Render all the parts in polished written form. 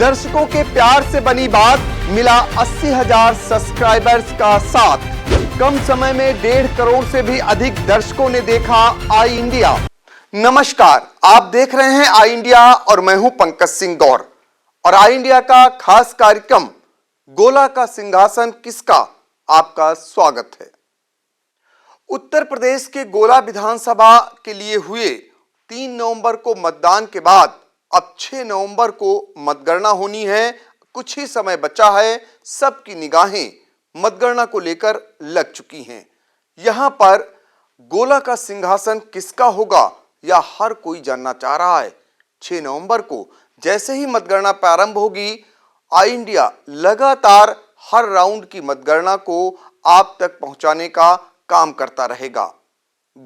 दर्शकों के प्यार से बनी बात, मिला 80,000 सब्सक्राइबर्स का साथ। कम समय में 1.5 करोड़ से भी अधिक दर्शकों ने देखा आई इंडिया। नमस्कार, आप देख रहे हैं आई इंडिया और मैं हूं पंकज सिंह गौर। और आई इंडिया का खास कार्यक्रम गोला का सिंहासन किसका, आपका स्वागत है। उत्तर प्रदेश के गोला विधानसभा के लिए हुए 3 नवंबर को मतदान के बाद अब 6 नवंबर को मतगणना होनी है। कुछ ही समय बचा है, सबकी निगाहें मतगणना को लेकर लग चुकी हैं। यहां पर गोला का सिंहासन किसका होगा या हर कोई जानना चाह रहा है। 6 नवंबर को जैसे ही मतगणना प्रारंभ होगी, आई इंडिया लगातार हर राउंड की मतगणना को आप तक पहुंचाने का काम करता रहेगा।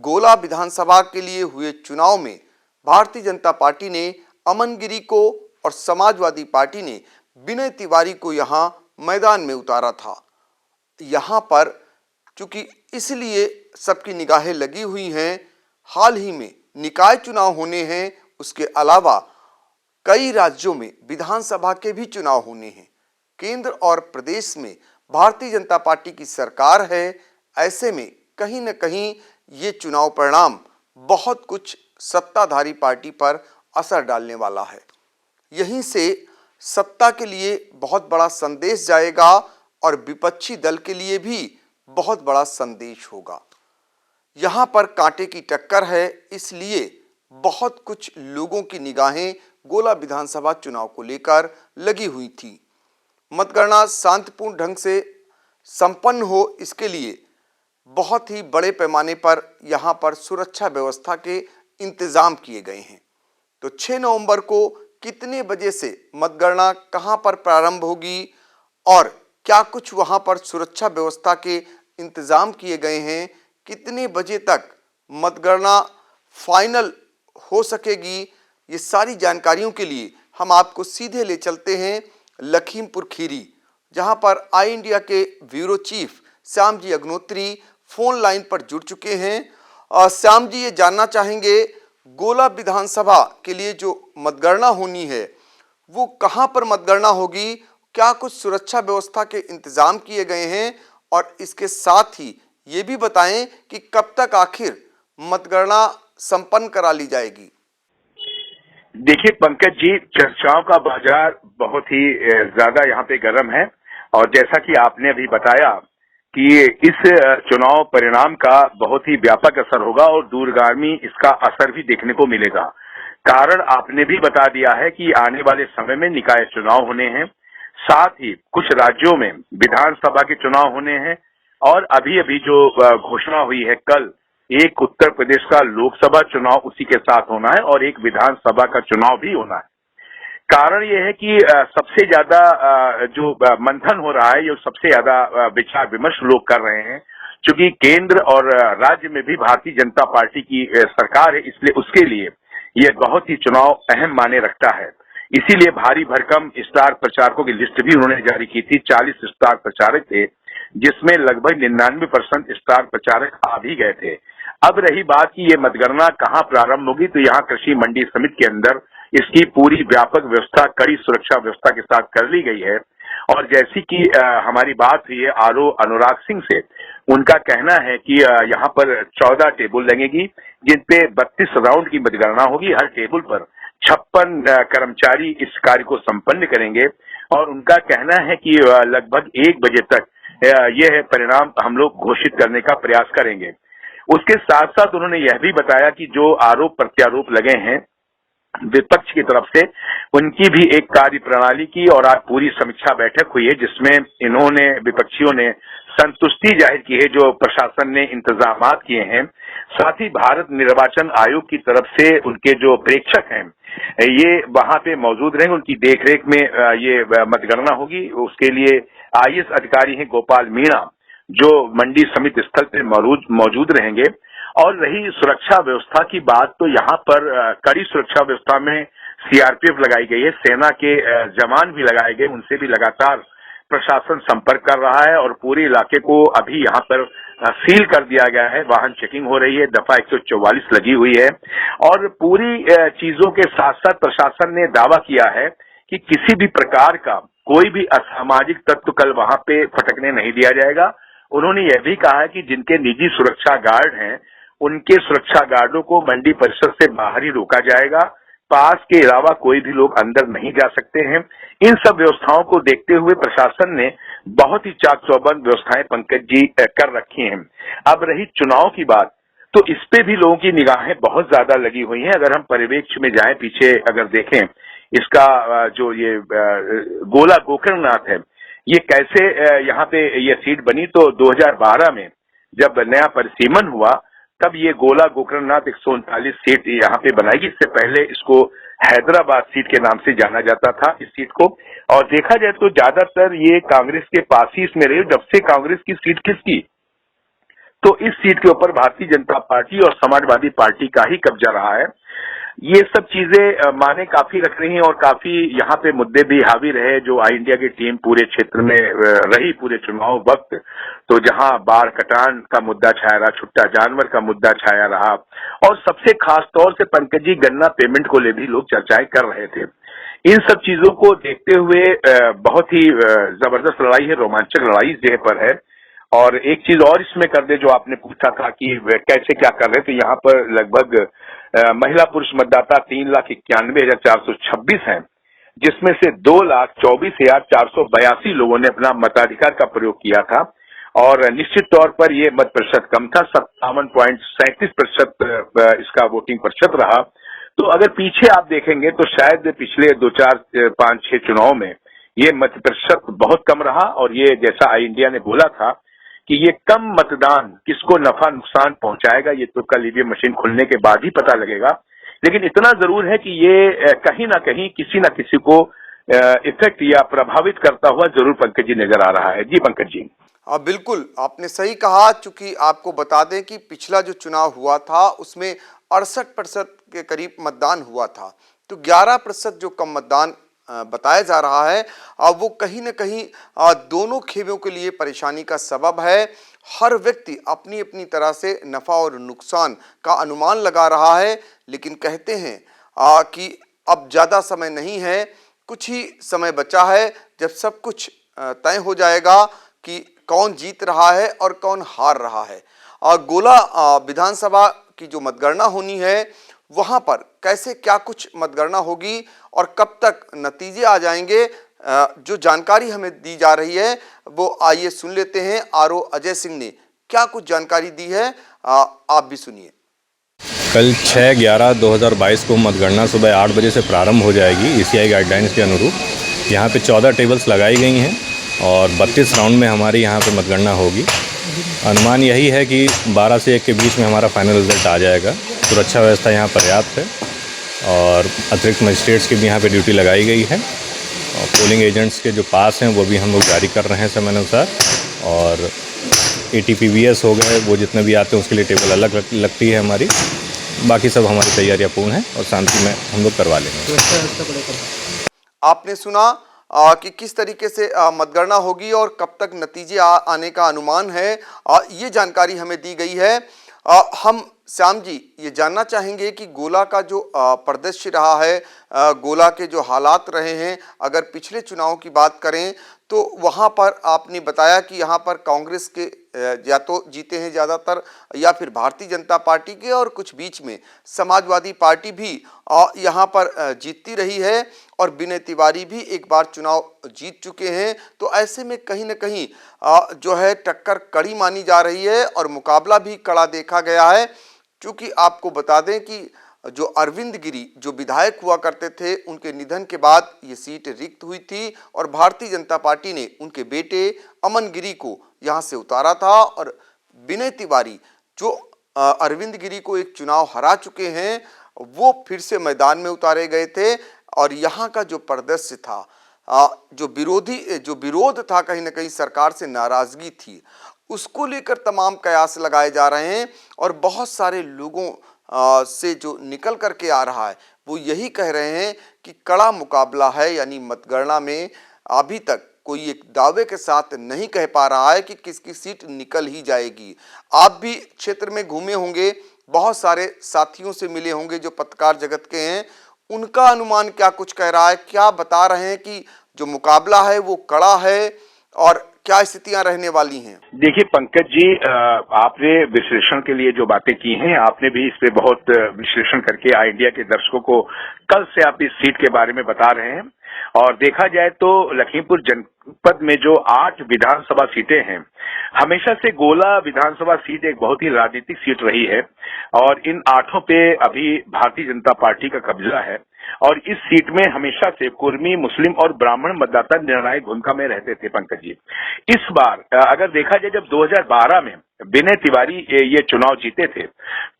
गोला विधानसभा के लिए हुए चुनाव में भारतीय जनता पार्टी ने अमन गिरी को और समाजवादी पार्टी ने विनय तिवारी को यहां मैदान में उतारा था। यहां पर चूंकि इसलिए सबकी निगाहें लगी हुई हैं, हाल ही में निकाय चुनाव होने हैं, उसके अलावा कई राज्यों में विधानसभा के भी चुनाव होने हैं। केंद्र और प्रदेश में भारतीय जनता पार्टी की सरकार है। ऐसे में कहीं न कहीं ये चुनाव परिणाम बहुत कुछ सत्ताधारी पार्टी पर असर डालने वाला है। यहीं से सत्ता के लिए बहुत बड़ा संदेश जाएगा और विपक्षी दल के लिए भी बहुत बड़ा संदेश होगा। यहां पर कांटे की टक्कर है, इसलिए बहुत कुछ लोगों की निगाहें गोला विधानसभा चुनाव को लेकर लगी हुई थी। मतगणना शांतिपूर्ण ढंग से संपन्न हो, इसके लिए बहुत ही बड़े पैमाने पर यहां पर सुरक्षा व्यवस्था के इंतजाम किए गए हैं। तो 6 नवंबर को कितने बजे से मतगणना कहां पर प्रारंभ होगी और क्या कुछ वहां पर सुरक्षा व्यवस्था के इंतजाम किए गए हैं, कितने बजे तक मतगणना फाइनल हो सकेगी, ये सारी जानकारियों के लिए हम आपको सीधे ले चलते हैं लखीमपुर खीरी, जहां पर आई इंडिया के bureau chief Shyam ji Agnihotri phone line पर जुड़ चुके हैं। और श्याम जी, ये जानना चाहेंगे गोला विधानसभा के लिए जो मतगणना होनी है वो कहां पर मतगणना होगी, क्या कुछ सुरक्षा व्यवस्था के इंतजाम किए गए हैं, और इसके साथ ही ये भी बताएं कि कब तक आखिर मतगणना संपन्न करा ली जाएगी। देखिए पंकज जी, चर्चाओं का बाजार बहुत ही ज्यादा यहाँ पे गर्म है और जैसा कि आपने अभी बताया कि इस चुनाव परिणाम का बहुत ही व्यापक असर होगा और दूरगामी इसका असर भी देखने को मिलेगा। कारण आपने भी बता दिया है कि आने वाले समय में निकाय चुनाव होने हैं, साथ ही कुछ राज्यों में विधानसभा के चुनाव होने हैं और अभी अभी जो घोषणा हुई है कल, एक उत्तर प्रदेश का लोकसभा चुनाव उसी के साथ होना है और एक विधानसभा का चुनाव भी होना है। कारण यह है कि सबसे ज्यादा जो मंथन हो रहा है, ये सबसे ज्यादा विचार विमर्श लोग कर रहे हैं, क्योंकि केंद्र और राज्य में भी भारतीय जनता पार्टी की सरकार है, इसलिए उसके लिए यह बहुत ही चुनाव अहम माने रखता है। इसीलिए भारी भरकम स्टार प्रचारकों की लिस्ट भी उन्होंने जारी की थी। 40 स्टार प्रचारक थे, जिसमें लगभग 99% स्टार प्रचारक आ भी गए थे। अब रही बात कि ये मतगणना कहाँ प्रारंभ होगी, तो यहाँ कृषि मंडी समिति के अंदर इसकी पूरी व्यापक व्यवस्था, कड़ी सुरक्षा व्यवस्था के साथ कर ली गई है। और जैसी कि हमारी बात हुई है आरओ अनुराग सिंह से, उनका कहना है कि यहाँ पर 14 टेबल लगेगी, जिन पे 32 राउंड की मतगणना होगी। हर टेबल पर 56 कर्मचारी इस कार्य को संपन्न करेंगे और उनका कहना है कि लगभग 1 बजे तक यह परिणाम हम लोग घोषित करने का प्रयास करेंगे। उसके साथ साथ उन्होंने यह भी बताया कि जो आरोप प्रत्यारोप लगे हैं विपक्ष की तरफ से, उनकी भी एक कार्य प्रणाली की और आज पूरी समीक्षा बैठक हुई है, जिसमें इन्होंने विपक्षियों ने संतुष्टि जाहिर की है जो प्रशासन ने इंतजामात किए हैं। साथ ही भारत निर्वाचन आयोग की तरफ से उनके जो प्रेक्षक हैं ये वहां पे मौजूद रहेंगे, उनकी देखरेख में ये मतगणना होगी। उसके लिए आईएएस अधिकारी हैं गोपाल मीणा, जो मंडी समिति स्थल पे मौजूद रहेंगे। और रही सुरक्षा व्यवस्था की बात, तो यहाँ पर कड़ी सुरक्षा व्यवस्था में सीआरपीएफ लगाई गई है, सेना के जवान भी लगाए गए, उनसे भी लगातार प्रशासन संपर्क कर रहा है और पूरे इलाके को अभी यहाँ पर सील कर दिया गया है। वाहन चेकिंग हो रही है, दफा 144 लगी हुई है और पूरी चीजों के साथ साथ प्रशासन ने दावा किया है कि किसी भी प्रकार का कोई भी असामाजिक तत्व कल वहां पे फटकने नहीं दिया जाएगा। उन्होंने यह भी कहा है कि जिनके निजी सुरक्षा गार्ड हैं, उनके सुरक्षा गार्डों को मंडी परिसर से बाहर ही रोका जाएगा। पास के अलावा कोई भी लोग अंदर नहीं जा सकते हैं। इन सब व्यवस्थाओं को देखते हुए प्रशासन ने बहुत ही चाक चौबंद व्यवस्थाएं पंकज जी कर रखी हैं। अब रही चुनाव की बात, तो इस पे भी लोगों की निगाहें बहुत ज्यादा लगी हुई हैं। अगर हम परिवेक्ष में जाएं, पीछे अगर देखें, इसका जो ये गोला गोकर्णनाथ है, ये कैसे यहाँ पे ये सीट बनी, तो 2012 में जब नया परिसीमन हुआ तब ये गोला गोकर्णनाथ 139 सीट यहाँ पे बनाई। इससे पहले इसको हैदराबाद सीट के नाम से जाना जाता था इस सीट को। और देखा जाए तो ज्यादातर ये कांग्रेस के पास ही इसमें रही। जब से कांग्रेस की सीट खिसकी तो इस सीट के ऊपर भारतीय जनता पार्टी और समाजवादी पार्टी का ही कब्जा रहा है। ये सब चीजें माने काफी रख रही हैं और काफी यहाँ पे मुद्दे भी हावी रहे। जो आई इंडिया की टीम पूरे क्षेत्र में रही पूरे चुनाव वक्त, तो जहां बाढ़ कटान का मुद्दा छाया रहा, छुट्टा जानवर का मुद्दा छाया रहा, और सबसे खास तौर से पंकज जी गन्ना पेमेंट को ले भी लोग चर्चाएं कर रहे थे। इन सब चीजों को देखते हुए बहुत ही जबरदस्त लड़ाई है, रोमांचक लड़ाई इस जगह पर है। और एक चीज और इसमें कर दे, जो आपने पूछा था कि कैसे क्या कर रहे, तो यहाँ पर लगभग महिला पुरुष मतदाता 3,91,426 हैं, जिसमें से 2,24,482 लोगों ने अपना मताधिकार का प्रयोग किया था। और निश्चित तौर पर ये मत प्रतिशत कम था, 57.37% इसका वोटिंग प्रतिशत रहा। तो अगर पीछे आप देखेंगे तो शायद पिछले 2, 4, 5, 6 चुनाव में ये मत प्रतिशत बहुत कम रहा। और ये जैसा आई इंडिया ने बोला था कि ये कम मतदान किसको नफा नुकसान पहुंचाएगा, ये तो कल ईवीएम मशीन खुलने के बाद ही पता लगेगा। लेकिन इतना जरूर है कि ये कहीं ना कहीं किसी ना किसी को इफेक्ट या प्रभावित करता हुआ जरूर पंकज जी नजर आ रहा है। जी पंकज जी। बिल्कुल आपने सही कहा। चूंकि आपको बता दें कि पिछला जो चुनाव हुआ था उसमें 68% के करीब मतदान हुआ था, तो 11% जो कम मतदान बताया जा रहा है, वो कहीं न कहीं दोनों खेमों के लिए परेशानी का सबब है। हर व्यक्ति अपनी अपनी तरह से नफा और नुकसान का अनुमान लगा रहा है, लेकिन कहते हैं कि अब ज़्यादा समय नहीं है, कुछ ही समय बचा है जब सब कुछ तय हो जाएगा कि कौन जीत रहा है और कौन हार रहा है। गोला विधानसभा की जो मतगणना होनी है, वहां पर कैसे क्या कुछ मतगणना होगी और कब तक नतीजे आ जाएंगे, जो जानकारी हमें दी जा रही है वो आइए सुन लेते हैं। आरओ अजय सिंह ने क्या कुछ जानकारी दी है, आप भी सुनिए। कल 6/11/2022 को मतगणना सुबह 8 बजे से प्रारंभ हो जाएगी ईसीआई गाइडलाइंस के अनुरूप। यहाँ पे 14 टेबल्स लगाई गई हैं और 32 राउंड में हमारी यहाँ पे मतगणना होगी। अनुमान यही है कि 12 से 1 के बीच में हमारा फाइनल रिजल्ट आ जाएगा। सुरक्षा व्यवस्था यहाँ पर्याप्त है और अतिरिक्त मजिस्ट्रेट्स की भी यहाँ पे ड्यूटी लगाई गई है। और पोलिंग एजेंट्स के जो पास हैं वो भी हम लोग जारी कर रहे हैं समय अनुसार। और ATPVS हो गए, वो जितने भी आते हैं उसके लिए टेबल अलग लगती है हमारी। बाकी सब हमारी तैयारियां पूर्ण हैं और शांति में हम लोग करवा लेंगे। आपने सुना कि किस तरीके से मतगणना होगी और कब तक नतीजे आने का अनुमान है, ये जानकारी हमें दी गई है। हम श्याम जी ये जानना चाहेंगे कि गोला का जो परिदृश्य रहा है, गोला के जो हालात रहे हैं, अगर पिछले चुनाव की बात करें तो वहाँ पर आपने बताया कि यहाँ पर कांग्रेस के या तो जीते हैं ज़्यादातर या फिर भारतीय जनता पार्टी के, और कुछ बीच में समाजवादी पार्टी भी यहाँ पर जीतती रही है और विनय तिवारी भी एक बार चुनाव जीत चुके हैं। तो ऐसे में कहीं न कहीं जो है टक्कर कड़ी मानी जा रही है और मुकाबला भी कड़ा देखा गया है। क्योंकि आपको बता दें कि जो अरविंद गिरी जो विधायक हुआ करते थे, उनके निधन के बाद ये सीट रिक्त हुई थी और भारतीय जनता पार्टी ने उनके बेटे अमन गिरी को यहाँ से उतारा था। और विनय तिवारी जो अरविंद गिरी को एक चुनाव हरा चुके हैं, वो फिर से मैदान में उतारे गए थे। और यहाँ का जो परिदृश्य था, जो विरोध था, कहीं ना कहीं सरकार से नाराजगी थी, उसको लेकर तमाम कयास लगाए जा रहे हैं। और बहुत सारे लोगों से जो निकल करके आ रहा है वो यही कह रहे हैं कि कड़ा मुकाबला है। यानी मतगणना में अभी तक कोई एक दावे के साथ नहीं कह पा रहा है कि किसकी सीट निकल ही जाएगी। आप भी क्षेत्र में घूमे होंगे, बहुत सारे साथियों से मिले होंगे जो पत्रकार जगत के हैं, उनका अनुमान क्या कुछ कह रहा है, क्या बता रहे हैं कि जो मुकाबला है वो कड़ा है और क्या स्थितियां रहने वाली हैं? देखिए पंकज जी, आपने विश्लेषण के लिए जो बातें की हैं, आपने भी इस पे बहुत विश्लेषण करके आई इंडिया के दर्शकों को कल से आप इस सीट के बारे में बता रहे हैं। और देखा जाए तो लखीमपुर जनपद में जो 8 विधानसभा सीटें हैं, हमेशा से गोला विधानसभा सीट एक बहुत ही राजनीतिक सीट रही है और इन 8 पे अभी भारतीय जनता पार्टी का कब्जा है। और इस सीट में हमेशा से कुर्मी, मुस्लिम और ब्राह्मण मतदाता निर्णायक भूमिका में रहते थे पंकज जी। इस बार अगर देखा जाए, जब 2012 में विनय तिवारी ये चुनाव जीते थे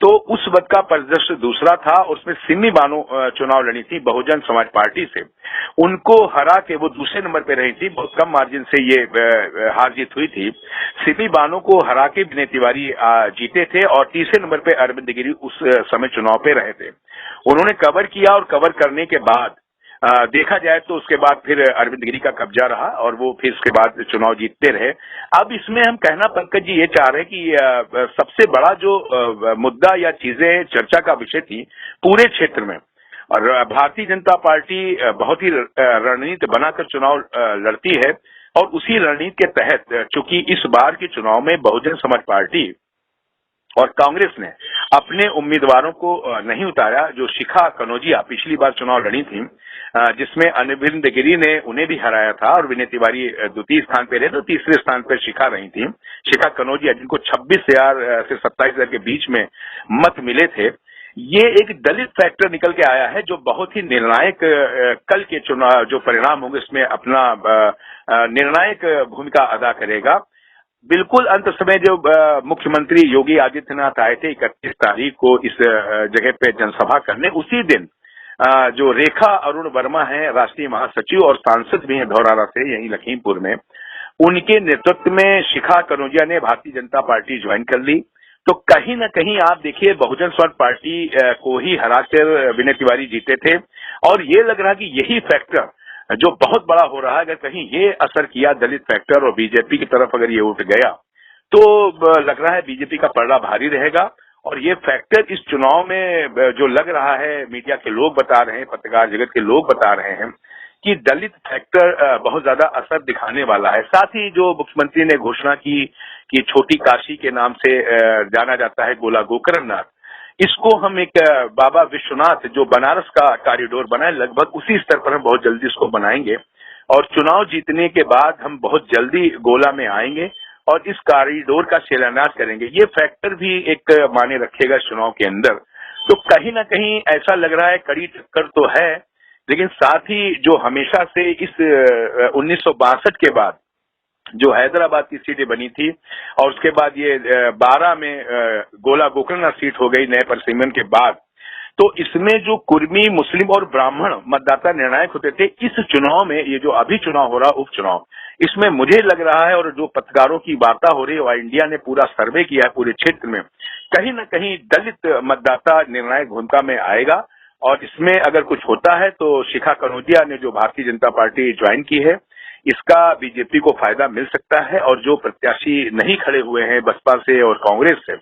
तो उस वक्त का परिदृश्य दूसरा था। उसमें सिमी बानो चुनाव लड़ी थी बहुजन समाज पार्टी से, उनको हरा के वो दूसरे नंबर पे रही थी, बहुत कम मार्जिन से ये हार जीत हुई थी। सिमी बानो को हरा के विनय तिवारी जीते थे और तीसरे नंबर पे अरविंद गिरी उस समय चुनाव पे रहे थे। उन्होंने कवर किया और कवर करने के बाद देखा जाए तो उसके बाद फिर अरविंद गिरी का कब्जा रहा और वो फिर उसके बाद चुनाव जीतते रहे। अब इसमें हम कहना पंकज जी ये चाह रहे हैं कि सबसे बड़ा जो मुद्दा या चीजें चर्चा का विषय थी पूरे क्षेत्र में, और भारतीय जनता पार्टी बहुत ही रणनीति बनाकर चुनाव लड़ती है। और उसी रणनीति के तहत चूंकि इस बार के चुनाव में बहुजन समाज पार्टी और कांग्रेस ने अपने उम्मीदवारों को नहीं उतारा। जो शिखा कनौजिया पिछली बार चुनाव लड़ी थी, जिसमें अरविंद गिरी ने उन्हें भी हराया था और विनय तिवारी द्वितीय स्थान पे रहे, तो तीसरे स्थान पर शिखा रही थी। शिखा कनौजिया, जिनको 26,000 से 27,000 के बीच में मत मिले थे, ये एक दलित फैक्टर निकल के आया है जो बहुत ही निर्णायक कल के चुनाव जो परिणाम होंगे इसमें अपना निर्णायक भूमिका अदा करेगा। बिल्कुल अंत समय जो मुख्यमंत्री योगी आदित्यनाथ आए थे 31 तारीख को इस जगह पे जनसभा करने, उसी दिन जो रेखा अरुण वर्मा है, राष्ट्रीय महासचिव और सांसद भी हैं धौरारा से, यही लखीमपुर में, उनके नेतृत्व में शिखा कनौजिया ने भारतीय जनता पार्टी ज्वाइन कर ली। तो कहीं ना कहीं आप देखिए बहुजन समाज पार्टी को ही हराकर विनय तिवारी जीते थे और ये लग रहा कि यही फैक्टर जो बहुत बड़ा हो रहा है, अगर कहीं ये असर किया दलित फैक्टर और बीजेपी की तरफ अगर ये उठ गया तो लग रहा है बीजेपी का पलड़ा भारी रहेगा। और ये फैक्टर इस चुनाव में जो लग रहा है, मीडिया के लोग बता रहे हैं, पत्रकार जगत के लोग बता रहे हैं कि दलित फैक्टर बहुत ज्यादा असर दिखाने वाला है। साथ ही जो मुख्यमंत्री ने घोषणा की कि छोटी काशी के नाम से जाना जाता है गोला गोकर्णनाथ, इसको हम एक बाबा विश्वनाथ जो बनारस का कॉरिडोर बना है, लगभग उसी स्तर पर हम बहुत जल्दी इसको बनाएंगे और चुनाव जीतने के बाद हम बहुत जल्दी गोला में आएंगे और इस कॉरिडोर का शिलान्यास करेंगे। ये फैक्टर भी एक माने रखेगा चुनाव के अंदर। तो कहीं ना कहीं ऐसा लग रहा है कड़ी टक्कर तो है, लेकिन साथ ही जो हमेशा से इस 1962 के बाद जो हैदराबाद की सीटें बनी थी और उसके बाद ये 12 में गोला गोकर्णनाथ सीट हो गई नए परिसीमन के बाद, तो इसमें जो कुर्मी, मुस्लिम और ब्राह्मण मतदाता निर्णायक होते थे, इस चुनाव में ये जो अभी चुनाव हो रहा उपचुनाव, इसमें मुझे लग रहा है और जो पत्रकारों की वार्ता हो रही है, इंडिया ने पूरा सर्वे किया है पूरे क्षेत्र में, कहीं ना कहीं दलित मतदाता निर्णायक भूमिका में आएगा। और इसमें अगर कुछ होता है तो शिखा कनौजिया ने जो भारतीय जनता पार्टी ज्वाइन की है, इसका बीजेपी को फायदा मिल सकता है। और जो प्रत्याशी नहीं खड़े हुए हैं बसपा से और कांग्रेस से,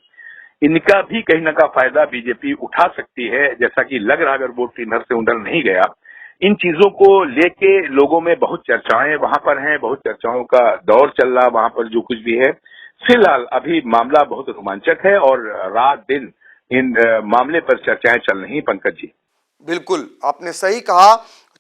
इनका भी कहीं ना कहीं फायदा बीजेपी उठा सकती है, जैसा कि लग रहा है अगर वोट इधर से उधर नहीं गया। इन चीजों को लेके लोगों में बहुत चर्चाएं वहां पर हैं, बहुत चर्चाओं का दौर चल रहा वहां पर जो कुछ भी है। फिलहाल अभी मामला बहुत रोमांचक है और रात दिन इन मामले पर चर्चाएं चल रही पंकज जी। बिल्कुल आपने सही कहा,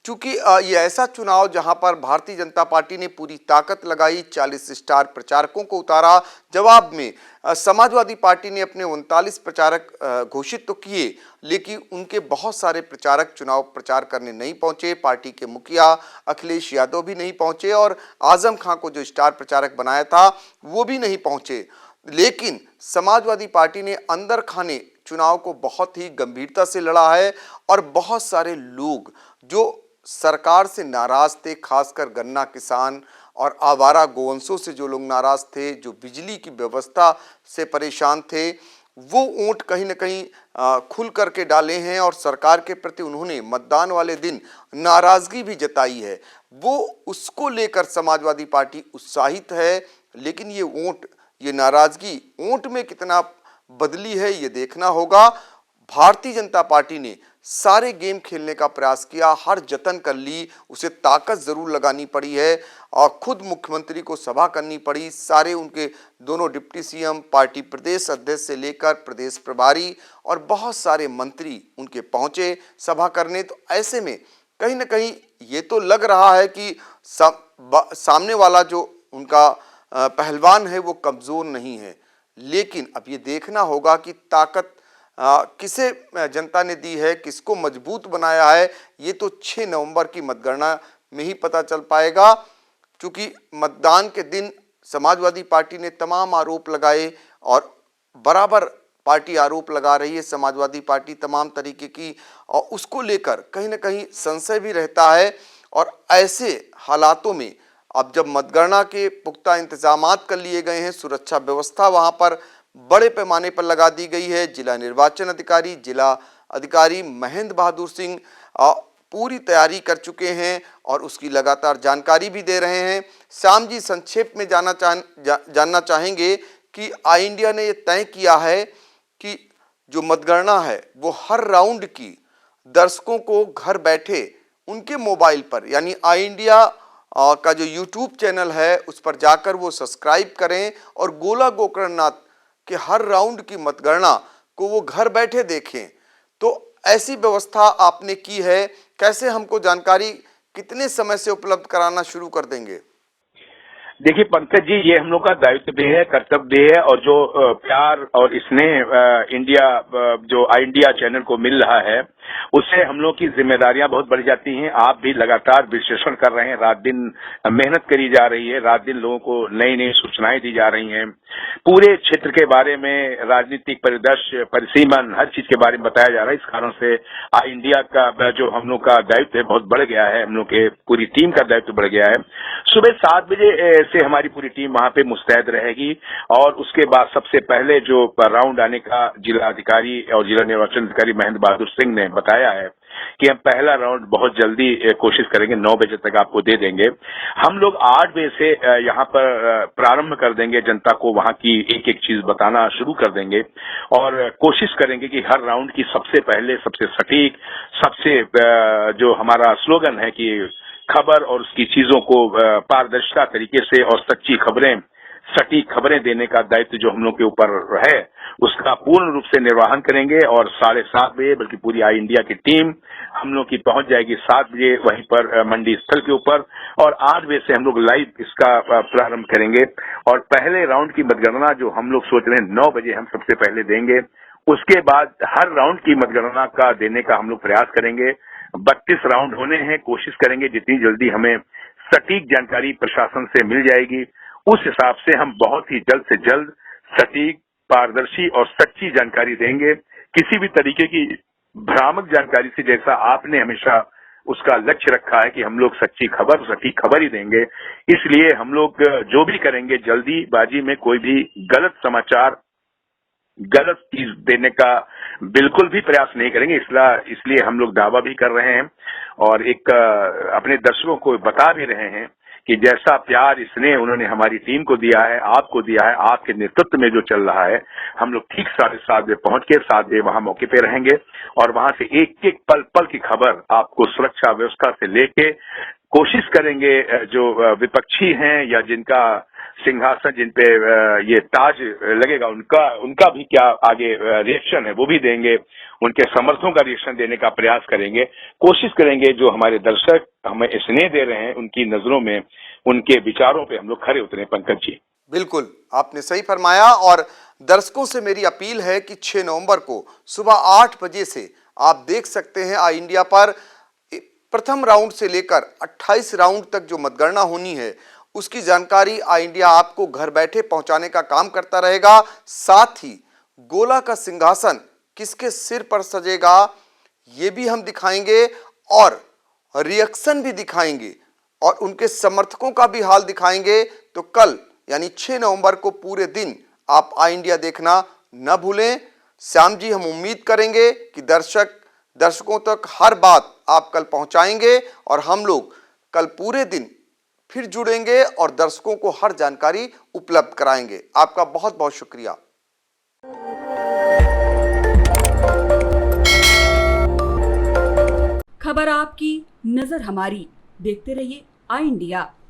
क्योंकि ये ऐसा चुनाव जहां पर भारतीय जनता पार्टी ने पूरी ताकत लगाई, 40 स्टार प्रचारकों को उतारा। जवाब में समाजवादी पार्टी ने अपने 39 प्रचारक घोषित तो किए, लेकिन उनके बहुत सारे प्रचारक चुनाव प्रचार करने नहीं पहुंचे। पार्टी के मुखिया अखिलेश यादव भी नहीं पहुंचे और आजम खां को जो स्टार प्रचारक बनाया था वो भी नहीं पहुंचे। लेकिन समाजवादी पार्टी ने अंदर खाने चुनाव को बहुत ही गंभीरता से लड़ा है और बहुत सारे लोग जो सरकार से नाराज थे, खासकर गन्ना किसान और आवारा गोवंशों से जो लोग नाराज थे, जो बिजली की व्यवस्था से परेशान थे, वो वोट कहीं न कहीं खुल करके डाले हैं और सरकार के प्रति उन्होंने मतदान वाले दिन नाराजगी भी जताई है। वो उसको लेकर समाजवादी पार्टी उत्साहित है, लेकिन ये वोट, ये नाराजगी वोट में कितना बदली है ये देखना होगा। भारतीय जनता पार्टी ने सारे गेम खेलने का प्रयास किया, हर जतन कर ली, उसे ताकत ज़रूर लगानी पड़ी है और खुद मुख्यमंत्री को सभा करनी पड़ी। सारे उनके दोनों डिप्टी सीएम, पार्टी प्रदेश अध्यक्ष से लेकर प्रदेश प्रभारी और बहुत सारे मंत्री उनके पहुंचे सभा करने। तो ऐसे में कहीं ना कहीं ये तो लग रहा है कि सामने वाला जो उनका पहलवान है वो कमज़ोर नहीं है, लेकिन अब ये देखना होगा कि ताकत किसे जनता ने दी है, किसको मजबूत बनाया है। ये तो 6 नवंबर की मतगणना में ही पता चल पाएगा, क्योंकि मतदान के दिन समाजवादी पार्टी ने तमाम आरोप लगाए और बराबर पार्टी आरोप लगा रही है, समाजवादी पार्टी तमाम तरीके की, और उसको लेकर कहीं ना कहीं संशय भी रहता है। और ऐसे हालातों में अब जब मतगणना के पुख्ता इंतजामात कर लिए गए हैं, सुरक्षा व्यवस्था वहां पर बड़े पैमाने पर लगा दी गई है। जिला निर्वाचन अधिकारी, जिला अधिकारी महेंद्र बहादुर सिंह पूरी तैयारी कर चुके हैं और उसकी लगातार जानकारी भी दे रहे हैं। श्याम जी, संक्षेप में जानना चाहेंगे कि आई इंडिया ने यह तय किया है कि जो मतगणना है वो हर राउंड की दर्शकों को घर बैठे उनके मोबाइल पर, यानी आई इंडिया का जो यूट्यूब चैनल है उस पर जाकर वो सब्सक्राइब करें और गोला गोकर्णनाथ के हर राउंड की मतगणना को वो घर बैठे देखें। तो ऐसी व्यवस्था आपने की है, कैसे हमको जानकारी कितने समय से उपलब्ध कराना शुरू कर देंगे? देखिए पंकज जी, ये हम लोग का दायित्व भी है, कर्तव्य भी है, और जो प्यार और स्नेह इंडिया जो आई इंडिया चैनल को मिल रहा है उससे हम लोग की जिम्मेदारियां बहुत बढ़ जाती हैं। आप भी लगातार विश्लेषण कर रहे हैं, रात दिन मेहनत करी जा रही है, रात दिन लोगों को नई नई सूचनाएं दी जा रही हैं, पूरे क्षेत्र के बारे में राजनीतिक परिदृश्य, परिसीमन, हर चीज के बारे में बताया जा रहा है। इस कारण से आई इंडिया का जो हम लोग का दायित्व है बहुत बढ़ गया है, हम लोग के पूरी टीम का दायित्व बढ़ गया है। सुबह 7 बजे से हमारी पूरी टीम वहां पे मुस्तैद रहेगी और उसके बाद सबसे पहले जो राउंड आने का जिला अधिकारी और जिला निर्वाचन अधिकारी महेंद्र बहादुर सिंह ने बताया है कि हम पहला राउंड बहुत जल्दी कोशिश करेंगे, 9 बजे तक आपको दे देंगे। हम लोग 8 बजे से यहाँ पर प्रारंभ कर देंगे, जनता को वहां की एक एक चीज बताना शुरू कर देंगे और कोशिश करेंगे कि हर राउंड की सबसे पहले, सबसे सटीक, सबसे जो हमारा स्लोगन है कि खबर और उसकी चीजों को पारदर्शिता तरीके से और सच्ची खबरें, सटीक खबरें देने का दायित्व जो हम लोग के ऊपर है उसका पूर्ण रूप से निर्वहन करेंगे। और 7:30 बजे बल्कि पूरी आई इंडिया की टीम हम लोग की पहुंच जाएगी 7 बजे वहीं पर मंडी स्थल के ऊपर, और 8 बजे से हम लोग लाइव इसका प्रारंभ करेंगे। और पहले राउंड की मतगणना जो हम लोग सोच रहे हैं 9 बजे हम सबसे पहले देंगे। उसके बाद हर राउंड की मतगणना का देने का हम लोग प्रयास करेंगे। 32 राउंड होने हैं, कोशिश करेंगे जितनी जल्दी हमें सटीक जानकारी प्रशासन से मिल जाएगी उस हिसाब से हम बहुत ही जल्द से जल्द सटीक, पारदर्शी और सच्ची जानकारी देंगे। किसी भी तरीके की भ्रामक जानकारी से, जैसा आपने हमेशा उसका लक्ष्य रखा है कि हम लोग सच्ची खबर, सटीक खबर ही देंगे, इसलिए हम लोग जो भी करेंगे जल्दीबाजी में कोई भी गलत समाचार, गलत चीज देने का बिल्कुल भी प्रयास नहीं करेंगे। इसलिए हम लोग दावा भी कर रहे हैं और एक अपने दर्शकों को बता भी रहे हैं कि जैसा प्यार स्नेह उन्होंने हमारी टीम को दिया है, आपको दिया है, आपके नेतृत्व में जो चल रहा है, हम लोग ठीक 7:30 बजे पहुंच के 7 बजे वहां मौके पे रहेंगे और वहां से एक एक पल पल की खबर आपको सुरक्षा व्यवस्था से लेके कोशिश करेंगे। जो विपक्षी हैं या जिनका सिंहासन, जिन पे ये ताज लगेगा, उनका भी क्या आगे रिएक्शन है वो भी देंगे, उनके समर्थकों का रिएक्शन देने का प्रयास करेंगे। कोशिश करेंगे जो हमारे दर्शक हमें स्नेह दे रहे हैं उनकी नजरों में, उनके विचारों पे हम लोग खरे उतरे। पंकज जी, बिल्कुल आपने सही फरमाया और दर्शकों से मेरी अपील है कि 6 नवंबर को सुबह 8 बजे से आप देख सकते हैं आई इंडिया पर प्रथम राउंड से लेकर 28 राउंड तक जो मतगणना होनी है उसकी जानकारी आई इंडिया आपको घर बैठे पहुंचाने का काम करता रहेगा। साथ ही गोला का सिंहासन किसके सिर पर सजेगा ये भी हम दिखाएंगे और रिएक्शन भी दिखाएंगे और उनके समर्थकों का भी हाल दिखाएंगे। तो कल यानी 6 नवंबर को पूरे दिन आप आई इंडिया देखना न भूलें। श्याम जी, हम उम्मीद करेंगे कि दर्शकों तक हर बात आप कल पहुंचाएंगे और हम लोग कल पूरे दिन फिर जुड़ेंगे और दर्शकों को हर जानकारी उपलब्ध कराएंगे। आपका बहुत बहुत शुक्रिया। खबर आपकी, नजर हमारी। देखते रहिए आई इंडिया।